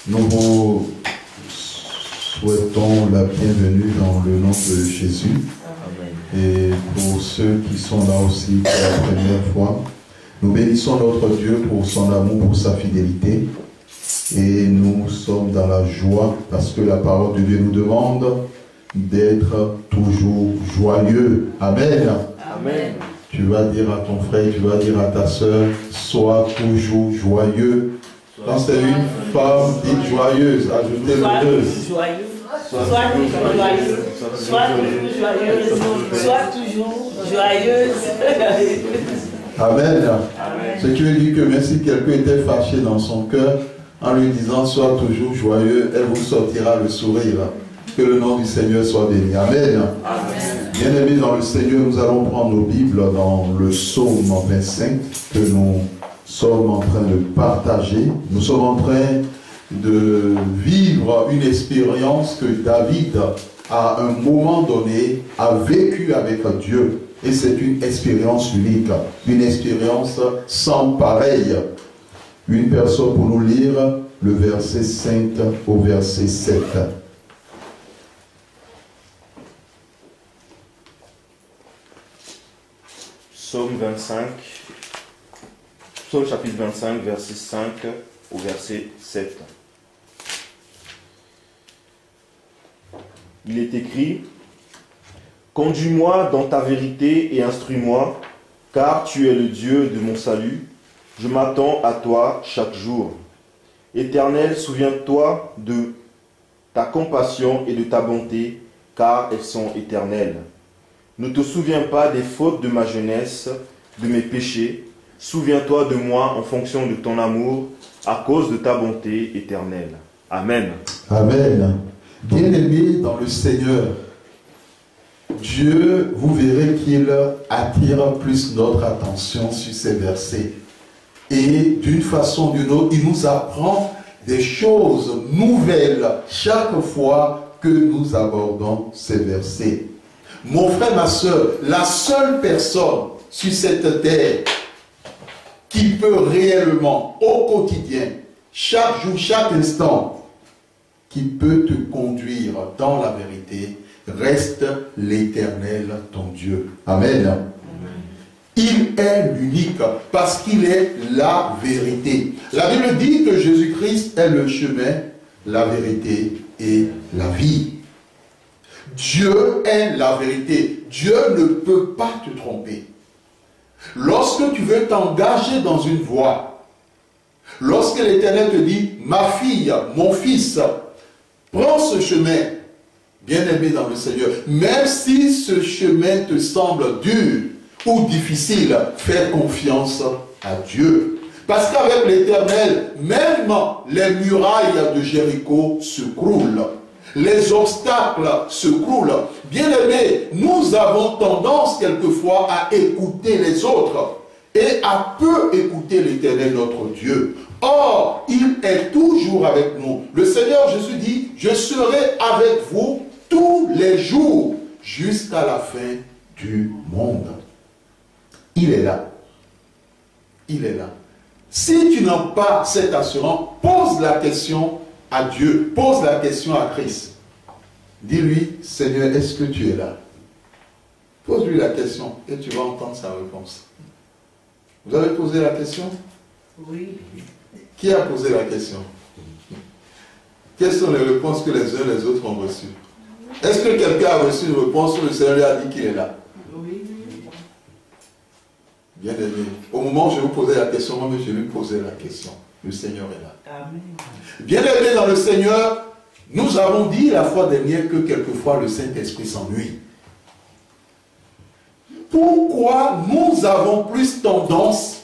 Nous vous souhaitons la bienvenue dans le nom de Jésus. Et pour ceux qui sont là aussi pour la première fois, nous bénissons notre Dieu pour son amour, pour sa fidélité. Et nous sommes dans la joie parce que la parole de Dieu nous demande d'être toujours joyeux. Amen. Amen. Tu vas dire à ton frère, tu vas dire à ta soeur, sois toujours joyeux. Quand c'est une femme, dites joyeuse, ajoutez le deux. Sois toujours joyeuse. Sois toujours joyeuse. Sois toujours joyeuse. Amen. Amen. Ce qui veut dire que même si quelqu'un était fâché dans son cœur, en lui disant sois toujours joyeux, elle vous sortira le sourire. Que le nom du Seigneur soit béni. Amen. Bien-aimés dans le Seigneur, nous allons prendre nos Bibles dans le psaume 25 que nous sommes en train de partager. Nous sommes en train de vivre une expérience que David, à un moment donné, a vécu avec Dieu. Et c'est une expérience unique, une expérience sans pareil. Une personne pour nous lire le verset 5 au verset 7. Psaume 25, Psaume chapitre 25, verset 5 au verset 7. Il est écrit: Conduis-moi dans ta vérité et instruis-moi, car tu es le Dieu de mon salut. Je m'attends à toi chaque jour. Éternel, souviens-toi de ta compassion et de ta bonté, car elles sont éternelles. Ne te souviens pas des fautes de ma jeunesse, de mes péchés. Souviens-toi de moi en fonction de ton amour, à cause de ta bonté éternelle. Amen. Amen. Bien-aimés dans le Seigneur, Dieu, vous verrez qu'il attire plus notre attention sur ces versets. Et d'une façon ou d'une autre, il nous apprend des choses nouvelles chaque fois que nous abordons ces versets. Mon frère, ma soeur, la seule personne sur cette terre qui peut réellement, au quotidien, chaque jour, chaque instant, qui peut te conduire dans la vérité, reste l'Éternel, ton Dieu. Amen. Il est l'unique parce qu'il est la vérité. La Bible dit que Jésus-Christ est le chemin, la vérité et la vie. Dieu est la vérité. Dieu ne peut pas te tromper. Lorsque tu veux t'engager dans une voie, lorsque l'Éternel te dit, ma fille, mon fils, prends ce chemin, bien-aimé dans le Seigneur, même si ce chemin te semble dur ou difficile, fais confiance à Dieu. Parce qu'avec l'Éternel, même les murailles de Jéricho se croulent. Les obstacles se croulent. Bien-aimés, nous avons tendance quelquefois à écouter les autres et à peu écouter l'Éternel notre Dieu. Or, il est toujours avec nous. Le Seigneur Jésus dit, je serai avec vous tous les jours jusqu'à la fin du monde. Il est là. Il est là. Si tu n'as pas cette assurance, pose la question à Dieu, pose la question à Christ. Dis-lui, Seigneur, est-ce que tu es là? Pose-lui la question et tu vas entendre sa réponse. Vous avez posé la question? Oui. Qui a posé la question? Quelles sont les réponses que les uns et les autres ont reçues? Est-ce que quelqu'un a reçu une réponse où le Seigneur lui a dit qu'il est là? Oui. Bien aimé. Au moment où je vous posais la question, moi je lui posais la question. Le Seigneur est là. Amen. Bien aimé dans le Seigneur, nous avons dit la fois dernière que quelquefois le Saint-Esprit s'ennuie. Pourquoi nous avons plus tendance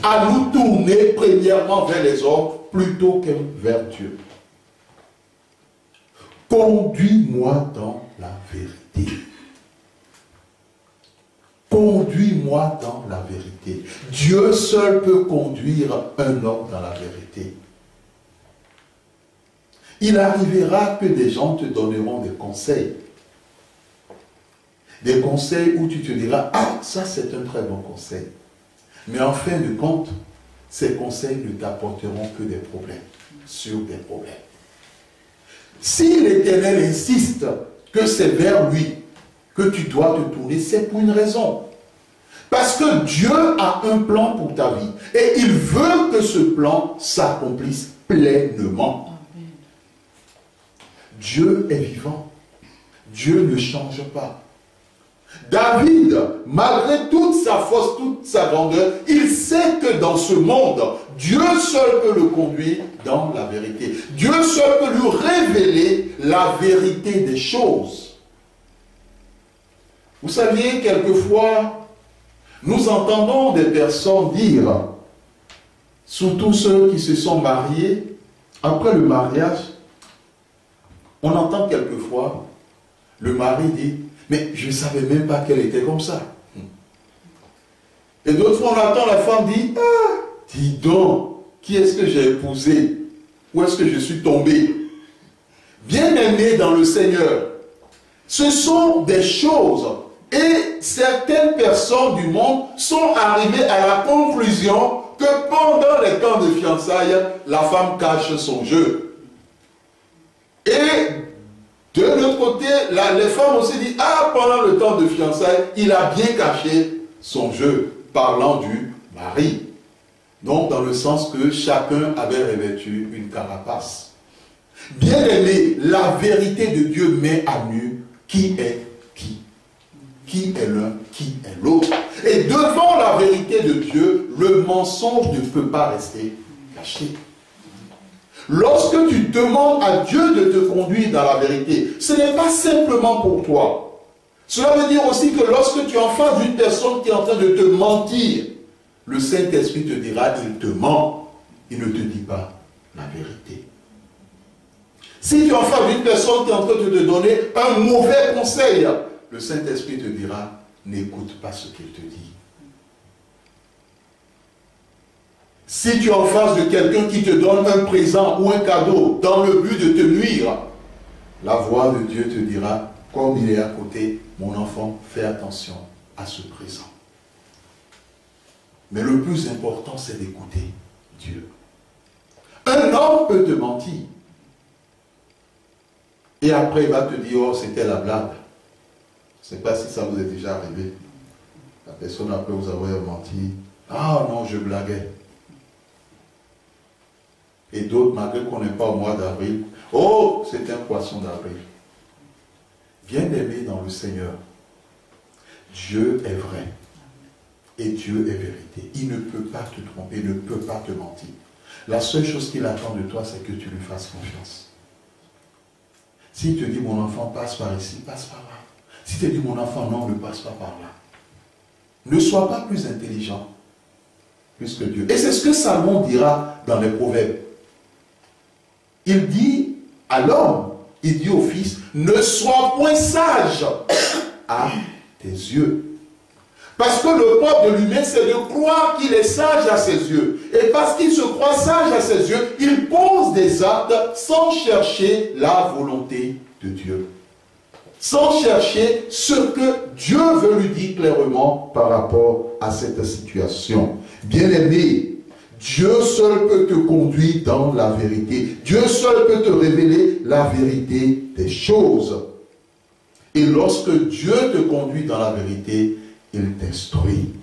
à nous tourner premièrement vers les hommes plutôt que vers Dieu? Conduis-moi dans la vérité. Conduis-moi dans la vérité. Dieu seul peut conduire un homme dans la vérité. Il arrivera que des gens te donneront des conseils. Des conseils où tu te diras, ah, ça c'est un très bon conseil. Mais en fin de compte, ces conseils ne t'apporteront que des problèmes, sur des problèmes. Si l'Éternel insiste que c'est vers lui que tu dois te tourner, c'est pour une raison. Parce que Dieu a un plan pour ta vie. Et il veut que ce plan s'accomplisse pleinement. Amen. Dieu est vivant. Dieu ne change pas. David, malgré toute sa force, toute sa grandeur, il sait que dans ce monde, Dieu seul peut le conduire dans la vérité. Dieu seul peut lui révéler la vérité des choses. Vous saviez, quelquefois, nous entendons des personnes dire, surtout ceux qui se sont mariés, après le mariage, on entend quelquefois le mari dit, mais je ne savais même pas qu'elle était comme ça. Et d'autres fois, on entend la femme dire, ah, dis donc, qui est-ce que j'ai épousé? Où est-ce que je suis tombé? Bien-aimé dans le Seigneur, ce sont des choses. Et certaines personnes du monde sont arrivées à la conclusion que pendant les temps de fiançailles, la femme cache son jeu. Et de l'autre côté, les femmes aussi disent, ah, pendant le temps de fiançailles, il a bien caché son jeu, parlant du mari. Donc, dans le sens que chacun avait revêtu une carapace. Bien aimé, la vérité de Dieu met à nu qui est qui. Qui est l'un, qui est l'autre. Et devant la vérité de Dieu, le mensonge ne peut pas rester caché. Lorsque tu demandes à Dieu de te conduire dans la vérité, ce n'est pas simplement pour toi. Cela veut dire aussi que lorsque tu es en face d'une personne qui est en train de te mentir, le Saint-Esprit te dira, il te ment, il ne te dit pas la vérité. Si tu es en face d'une personne qui est en train de te donner un mauvais conseil, le Saint-Esprit te dira, n'écoute pas ce qu'il te dit. Si tu es en face de quelqu'un qui te donne un présent ou un cadeau dans le but de te nuire, la voix de Dieu te dira, comme il est à côté, mon enfant, fais attention à ce présent. Mais le plus important, c'est d'écouter Dieu. Un homme peut te mentir. Et après, il va te dire, oh, c'était la blague. Je ne sais pas si ça vous est déjà arrivé. La personne après vous avoir menti. Ah non, je blaguais. Et d'autres, malgré qu'on n'est pas au mois d'avril, oh, c'est un poisson d'avril. Bien-aimé dans le Seigneur, Dieu est vrai. Et Dieu est vérité. Il ne peut pas te tromper, il ne peut pas te mentir. La seule chose qu'il attend de toi, c'est que tu lui fasses confiance. S'il te dit, mon enfant, passe par ici, passe par là. Si tu dis, mon enfant, non, ne passe pas par là. Ne sois pas plus intelligent plus que Dieu. Et c'est ce que Salomon dira dans les Proverbes. Il dit à l'homme, il dit au fils, ne sois point sage à tes yeux. Parce que le propre de l'humain, c'est de croire qu'il est sage à ses yeux. Et parce qu'il se croit sage à ses yeux, il pose des actes sans chercher la volonté de Dieu. Sans chercher ce que Dieu veut lui dire clairement par rapport à cette situation. Bien-aimé, Dieu seul peut te conduire dans la vérité. Dieu seul peut te révéler la vérité des choses. Et lorsque Dieu te conduit dans la vérité, il t'instruit.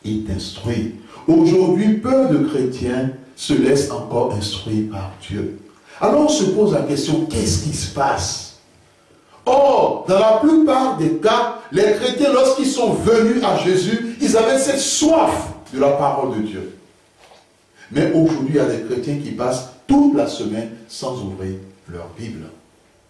Il t'instruit. Aujourd'hui, peu de chrétiens se laissent encore instruire par Dieu. Alors on se pose la question, qu'est-ce qui se passe? Or, dans la plupart des cas, les chrétiens, lorsqu'ils sont venus à Jésus, ils avaient cette soif de la parole de Dieu. Mais aujourd'hui, il y a des chrétiens qui passent toute la semaine sans ouvrir leur Bible.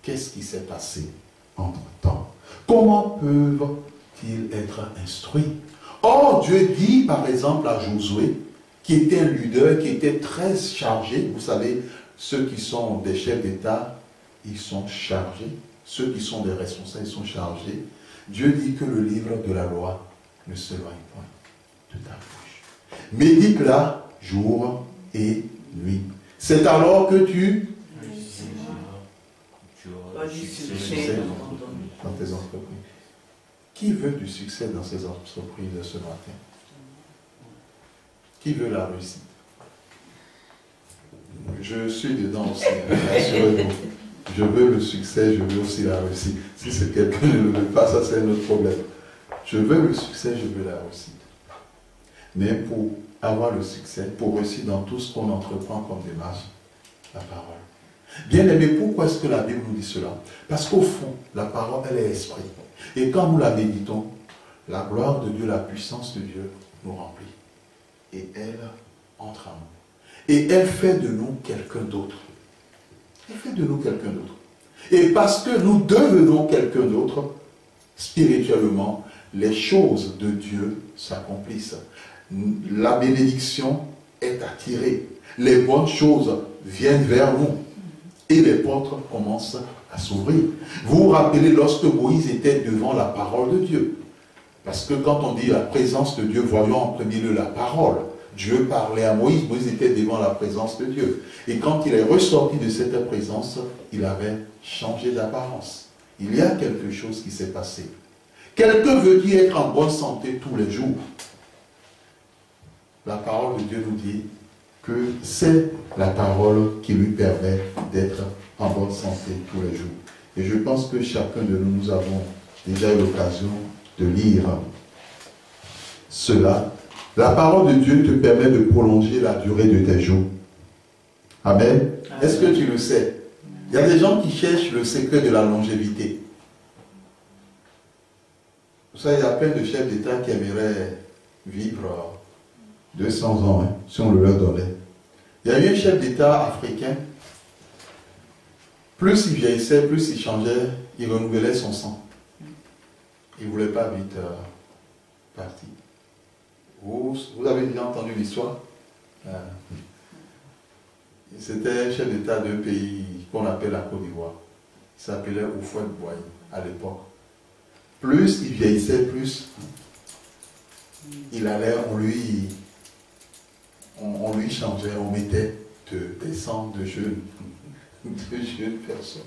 Qu'est-ce qui s'est passé entre-temps? Comment peuvent-ils être instruits? Or, Dieu dit, par exemple, à Josué, qui était un leader, qui était très chargé. Vous savez, ceux qui sont des chefs d'État, ils sont chargés. Ceux qui sont des responsables, ils sont chargés. Dieu dit que le livre de la loi ne s'éloigne point de ta bouche. Médite-la jour et nuit. C'est alors que tu succès dans tes entreprises. Qui veut du succès dans ces entreprises ce matin? Qui veut la réussite? Je suis dedans aussi, rassurez-vous. Je veux le succès, je veux aussi la réussite. Si c'est quelqu'un qui ne le veut pas, ça c'est un autre problème. Je veux le succès, je veux la réussite. Mais pour avoir le succès, pour réussir dans tout ce qu'on entreprend comme démarche, la parole. Bien aimé, pourquoi est-ce que la Bible nous dit cela? Parce qu'au fond, la parole, elle est esprit. Et quand nous la méditons, la gloire de Dieu, la puissance de Dieu nous remplit. Et elle entre en nous. Et elle fait de nous quelqu'un d'autre. Elle fait de nous quelqu'un d'autre. Et parce que nous devenons quelqu'un d'autre, spirituellement, les choses de Dieu s'accomplissent. La bénédiction est attirée. Les bonnes choses viennent vers nous. Et les portes commencent à s'ouvrir. Vous vous rappelez lorsque Moïse était devant la parole de Dieu. Parce que quand on dit la présence de Dieu, voyons en premier lieu la parole. Dieu parlait à Moïse, Moïse était devant la présence de Dieu. Et quand il est ressorti de cette présence, il avait changé d'apparence. Il y a quelque chose qui s'est passé. Quelqu'un veut dire être en bonne santé tous les jours. La parole de Dieu nous dit que c'est la parole qui lui permet d'être en bonne santé tous les jours. Et je pense que chacun de nous, nous avons déjà eu l'occasion de lire cela. La parole de Dieu te permet de prolonger la durée de tes jours. Amen. Est-ce que tu le sais? Il y a des gens qui cherchent le secret de la longévité. Vous savez, il y a plein de chefs d'État qui aimeraient vivre 200 ans, hein, si on le leur donnait. Il y a eu un chef d'État africain, plus il vieillissait, plus il changeait, il renouvelait son sang. Il ne voulait pas vite partir. Vous avez déjà entendu l'histoire? C'était un chef d'État d'un pays qu'on appelle la Côte d'Ivoire. Il s'appelait Houphouët-Boigny à l'époque. Plus il vieillissait, plus il allait, on lui changeait, on mettait des sangs de jeunes personnes.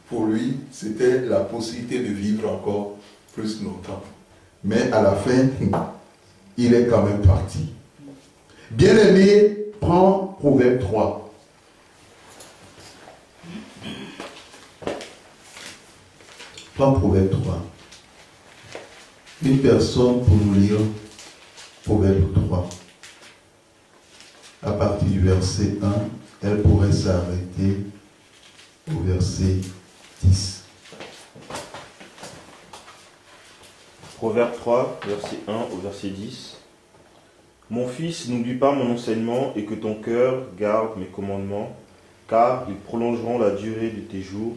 Pour lui, c'était la possibilité de vivre encore plus longtemps. Mais à la fin, il est quand même parti. Bien-aimé, prends Proverbe 3. Prends Proverbe 3. Une personne pour nous lire Proverbe 3. À partir du verset 1, elle pourrait s'arrêter au verset 10. Proverbe 3, verset 1 au verset 10. Mon fils, n'oublie pas mon enseignement et que ton cœur garde mes commandements, car ils prolongeront la durée de tes jours,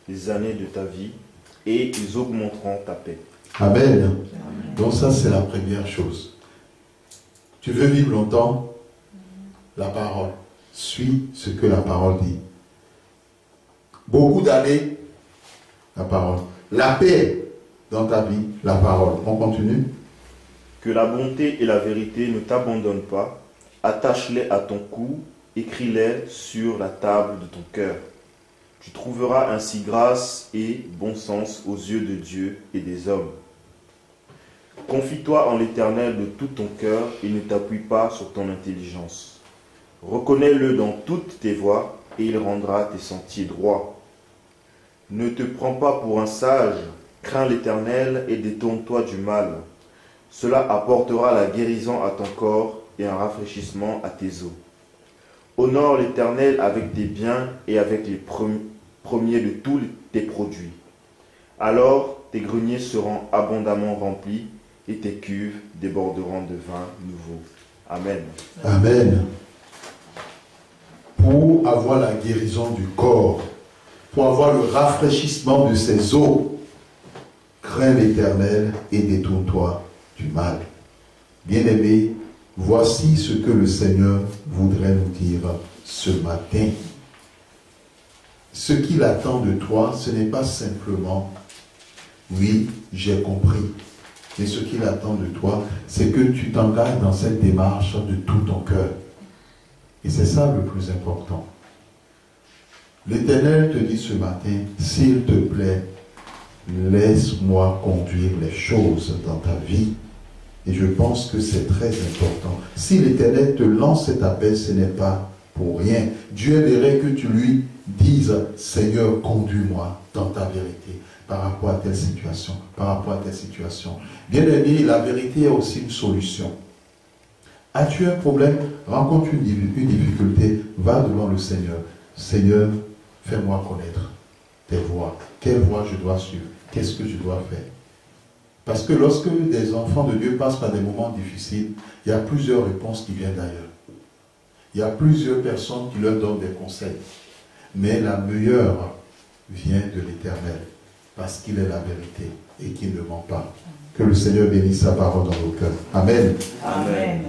les années de ta vie, et ils augmenteront ta paix. Amen. Donc ça, c'est la première chose. Tu veux vivre longtemps? La parole. Suis ce que la parole dit. Beaucoup d'années, la parole. La paix dans ta vie, la parole. On continue. Que la bonté et la vérité ne t'abandonnent pas. Attache-les à ton cou, écris-les sur la table de ton cœur. Tu trouveras ainsi grâce et bon sens aux yeux de Dieu et des hommes. Confie-toi en l'Éternel de tout ton cœur et ne t'appuie pas sur ton intelligence. Reconnais-le dans toutes tes voies et il rendra tes sentiers droits. Ne te prends pas pour un sage, crains l'Éternel et détourne-toi du mal. Cela apportera la guérison à ton corps et un rafraîchissement à tes os. Honore l'Éternel avec tes biens et avec les premiers de tous tes produits. Alors tes greniers seront abondamment remplis et tes cuves déborderont de vin nouveau. Amen. Amen. Pour avoir la guérison du corps, pour avoir le rafraîchissement de ses os, crains l'Éternel et détourne-toi du mal. Bien-aimés, voici ce que le Seigneur voudrait nous dire ce matin. Ce qu'il attend de toi, ce n'est pas simplement « oui, j'ai compris ». Mais ce qu'il attend de toi, c'est que tu t'engages dans cette démarche de tout ton cœur. Et c'est ça le plus important. L'Éternel te dit ce matin, s'il te plaît, laisse-moi conduire les choses dans ta vie. Et je pense que c'est très important. Si l'Éternel te lance cet appel, ce n'est pas pour rien. Dieu aimerait que tu lui dises, Seigneur, conduis-moi dans ta vérité, par rapport à telle situation, par rapport à telle situation. Bien aimé, la vérité est aussi une solution. As-tu un problème? Rencontre une difficulté, va devant le Seigneur. Seigneur, fais-moi connaître tes voies. Quelle voie je dois suivre? Qu'est-ce que je dois faire? Parce que lorsque des enfants de Dieu passent par des moments difficiles, il y a plusieurs réponses qui viennent d'ailleurs. Il y a plusieurs personnes qui leur donnent des conseils. Mais la meilleure vient de l'Éternel, parce qu'il est la vérité et qu'il ne ment pas. Que le Seigneur bénisse sa parole dans nos cœurs. Amen. Amen.